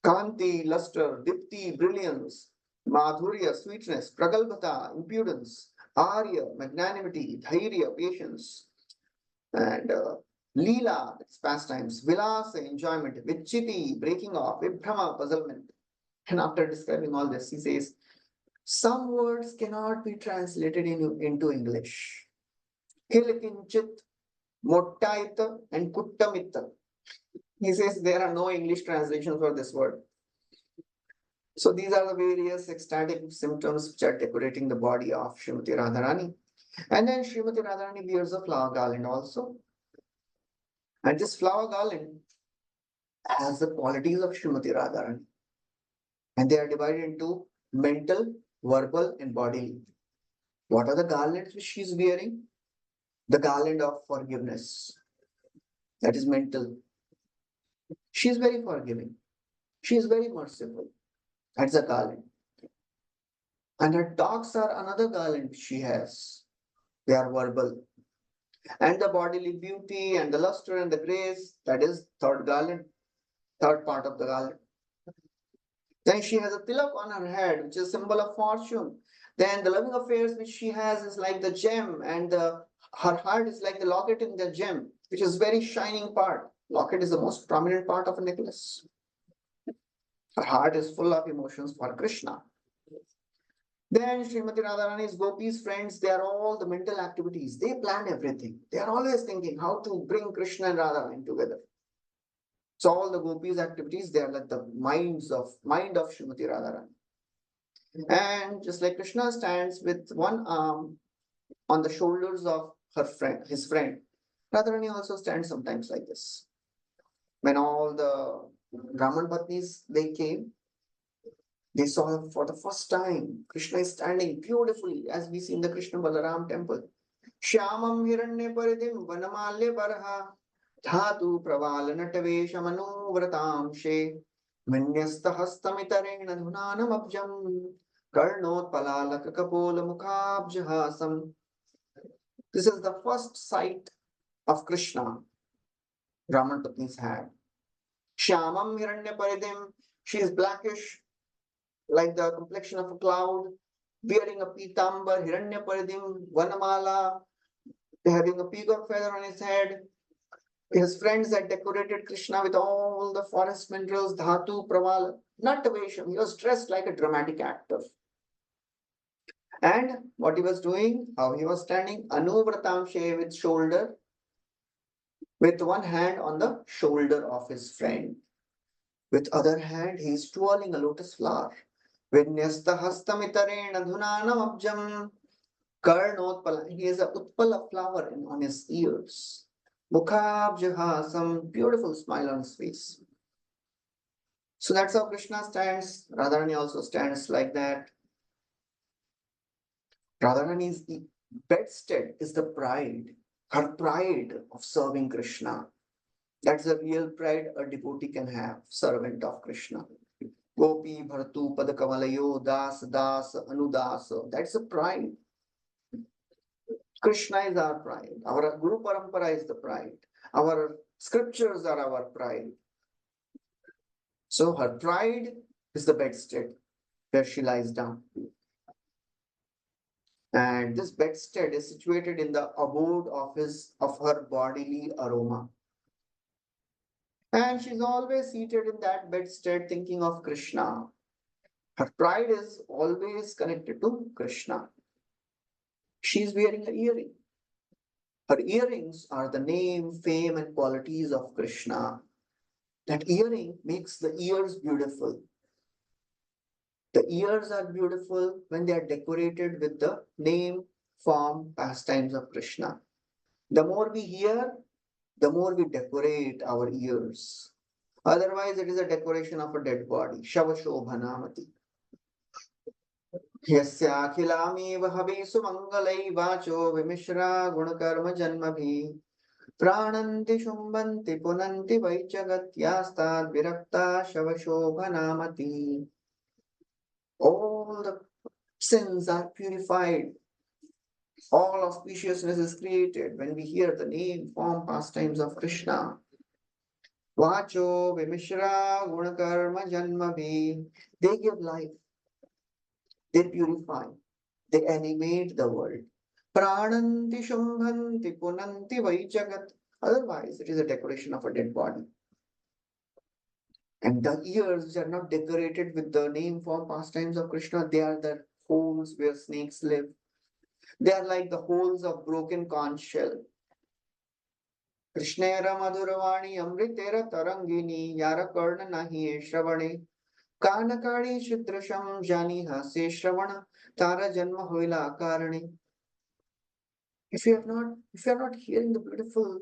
Kanti, luster, Dipti, brilliance, Madhurya, sweetness, Pragalbhata, impudence, Arya, magnanimity, Dhairya, patience, and lila, it's pastimes, Vilas, enjoyment, Vichiti, breaking off, Vibhrama, puzzlement. And after describing all this, he says, some words cannot be translated into English. Kilikinchit, Mottaita, and Kuttamitta. He says there are no English translations for this word. So these are the various ecstatic symptoms which are decorating the body of Srimati Radharani. And then Srimati Radharani wears a flower garland also. And this flower garland has the qualities of Srimati Radharani. And they are divided into mental, verbal, and bodily. What are the garlands which she is wearing? The garland of forgiveness. That is mental. She is very forgiving. She is very merciful. That's a garland. And her talks are another garland she has. They are verbal. And the bodily beauty and the luster and the grace, that is third garland, third part of the garland. Then she has a tilak on her head, which is a symbol of fortune. Then the loving affairs which she has is like the gem, and her heart is like the locket in the gem, which is very shining part. Locket is the most prominent part of a necklace. Her heart is full of emotions for Krishna. Then Srimati Radharani's gopis friends, they are all the mental activities. They plan everything. They are always thinking how to bring Krishna and Radharani together. So all the gopis activities, they are like the mind of Srimati Radharani. And just like Krishna stands with one arm on the shoulders of his friend, Radharani also stands sometimes like this. When all the Brahman Patnis, they came, they saw for the first time Krishna is standing beautifully, as we see in the Krishna Balaram temple. Shyamam hiranye paridim vanamalya parha dhatu praval natavesha manovratamshe vinyasta hastamitarena dhunanam abjam karnot palalaka kapola mukhabjahasam. This is the first sight of Krishna Brahman Patnis had. Shyamam hiranya paridim, she is blackish, like the complexion of a cloud, wearing a pitambar, hiranya paridim, vanamala, having a peacock feather on his head. His friends had decorated Krishna with all the forest minerals, dhatu, praval, natavesham. He was dressed like a dramatic actor. And what he was doing, how he was standing, anuvratamshe, with shoulder, with one hand on the shoulder of his friend. With other hand, he is twirling a lotus flower. Vinyasta hastamitarena dhunanam abjam karnotpala. He has a utpala flower on his ears. Mukhabjaha, some beautiful smile on his face. So that's how Krishna stands. Radharani also stands like that. Radharani's bedstead is the pride, her pride of serving Krishna. That's the real pride a devotee can have, servant of Krishna. Gopi, Bhartu, Padakamalayo, Das, Das, Anudas. That's a pride. Krishna is our pride. Our Guru Parampara is the pride. Our scriptures are our pride. So her pride is the bedstead where she lies down. And this bedstead is situated in the abode of her bodily aroma. And she's always seated in that bedstead thinking of Krishna. Her pride is always connected to Krishna. She's wearing an earring. Her earrings are the name, fame, and qualities of Krishna. That earring makes the ears beautiful. The ears are beautiful when they are decorated with the name, form, pastimes of Krishna. The more we hear, the more we decorate our ears. Otherwise, it is a decoration of a dead body. Shavashobhanamati. Yasyakhilamev havisu mangalai vacho vimishra gunakarma janmabhi prananti shumbanti punanti vaichagatyastad virakta shavashobhanamati. All the sins are purified. All auspiciousness is created when we hear the name, form, pastimes of Krishna. Vacho vimishra gunakarma janmabhi. They give life. They purify. They animate the world. Prananti shumbhanti punanti vaichagat. Otherwise, it is a decoration of a dead body. And the ears which are not decorated with the name, form, pastimes of Krishna, they are the holes where snakes live. They are like the holes of broken conch shell. Krishnera madhuravani amritera tarangini yara karna nahi shravane Kanakadi Chidrasham Jani Hase Shravana Tara Janma Hoila Karani. If you are not hearing the beautiful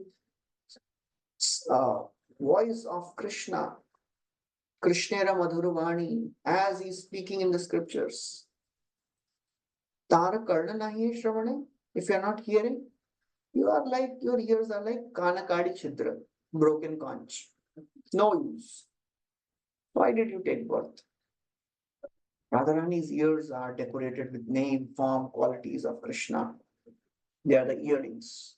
uh, voice of Krishna, Krishnera Madhurvani, as he's speaking in the scriptures, Tara Karna Nahi Shravana, if you are not hearing, you are like, your ears are like Kanakadi Chidra, broken conch. No use. Why did you take birth? Radharani's ears are decorated with name, form, qualities of Krishna. They are the earrings.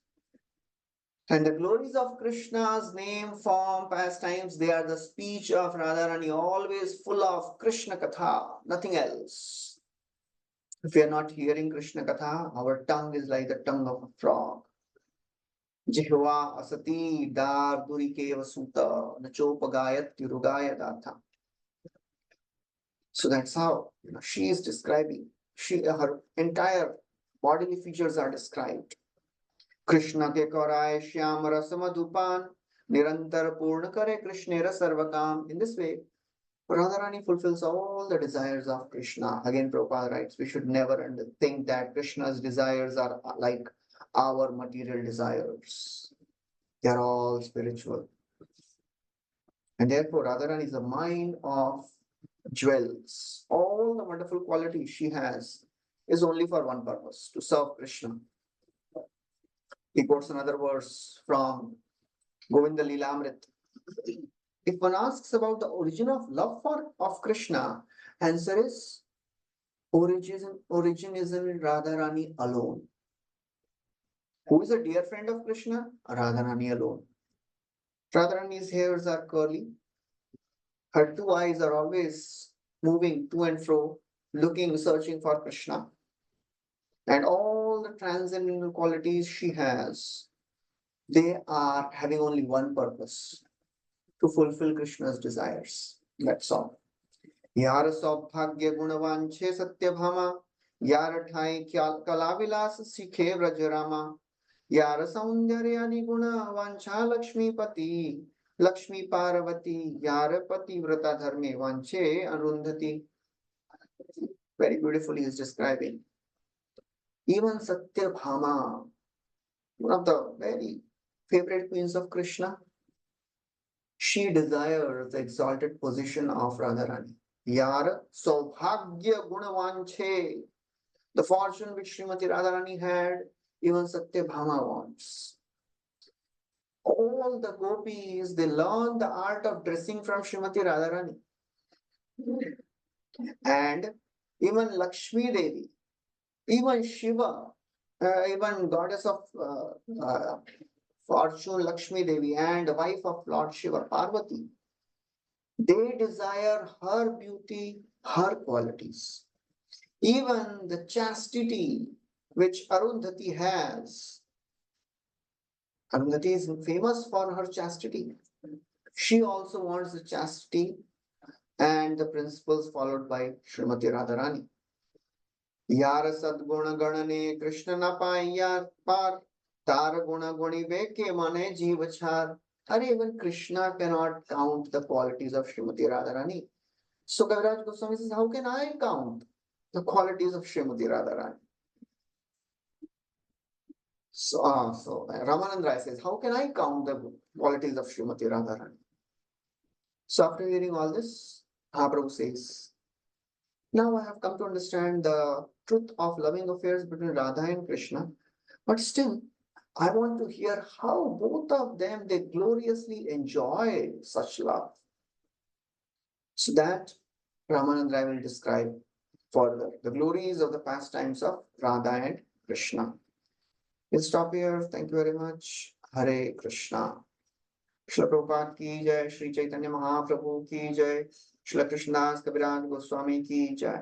And the glories of Krishna's name, form, pastimes, they are the speech of Radharani, always full of Krishna Katha, nothing else. If we are not hearing Krishna Katha, our tongue is like the tongue of a frog. Jihva asati dar durikeva suta nachopagayat tirugaya datha. So that's how she is describing. Her entire bodily features are described. Krishna ke kauraye shyam rasa madhupan nirantar purna kare Krishnera sarvakam. In this way, Radharani fulfills all the desires of Krishna. Again, Prabhupada writes, we should never think that Krishna's desires are like our material desires. They are all spiritual. And therefore, Radharani is a mine of jewels. All the wonderful qualities she has is only for one purpose, to serve Krishna. He quotes another verse from Govinda Lilamrit. If one asks about the origin of love of Krishna, answer is origin is in Radharani alone. Who is a dear friend of Krishna? Radharani alone. Radharani's hairs are curly. Her two eyes are always moving to and fro, looking, searching for Krishna. And all the transcendental qualities she has, they are having only one purpose, to fulfill Krishna's desires. That's all. Yara Saubhagya Gunavanche Satyabhama, Yara Thai Kala Vilas Sikhe Vrajarama, Yara Saundaryani Guna Vancha Lakshmi Pati, Lakshmi Parvati, Yara Pati Vrata Dharme Vanche Arundhati. Very beautifully is describing. Even Satyabhama, one of the very favorite queens of Krishna, she desires the exalted position of Radharani. Yar Saubhagya Gunavanche, the fortune which Srimati Radharani had, even Satyabhama wants. All the gopis, they learn the art of dressing from Srimati Radharani. And even Lakshmi Devi, even Shiva, even goddess of fortune Lakshmi Devi and the wife of Lord Shiva, Parvati, they desire her beauty, her qualities. Even the chastity which Arundhati has. Arundhati is famous for her chastity. She also wants the chastity and the principles followed by Srimati Radharani. Yara Sadguna Ganane Krishna Napaya Par Tar Guna Guni Veke Mane Jivachar. Or even Krishna cannot count the qualities of Srimati Radharani. So Kaviraj Goswami says, how can I count the qualities of Srimati Radharani? So Ramanand Rai says, how can I count the qualities of Srimati Radharani? So after hearing all this, Mahaprabhu says, now I have come to understand the truth of loving affairs between Radha and Krishna, but still, I want to hear how both of them, they gloriously enjoy such love. So that Ramanand Rai will describe further the glories of the pastimes of Radha and Krishna. We'll stop here. Thank you very much. Hare Krishna. Shri Prabhupada ki jai, Shri Caitanya Mahaprabhu ki jai, Shri Krishnadas Kaviraj Goswami ki jai.